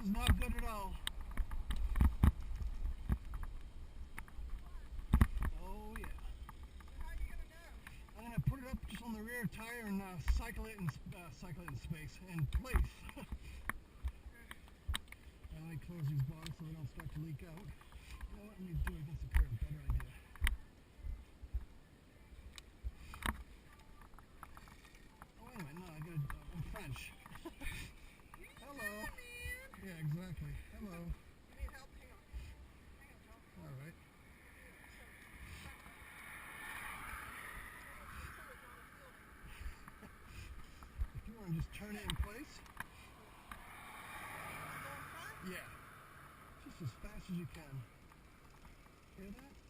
is not good at all. Oh yeah. I'm gonna put it up just on the rear tire and cycle it in space and place. Let me close these bottles so they don't start to leak out. You know what I need to do against the curb? Better idea. Oh wait a minute, no, I'm French. Hello. Yeah, exactly. Hello. You need help? Hang on. All right. If you want to just turn it in place. Yeah. Just as fast as you can. Hear that?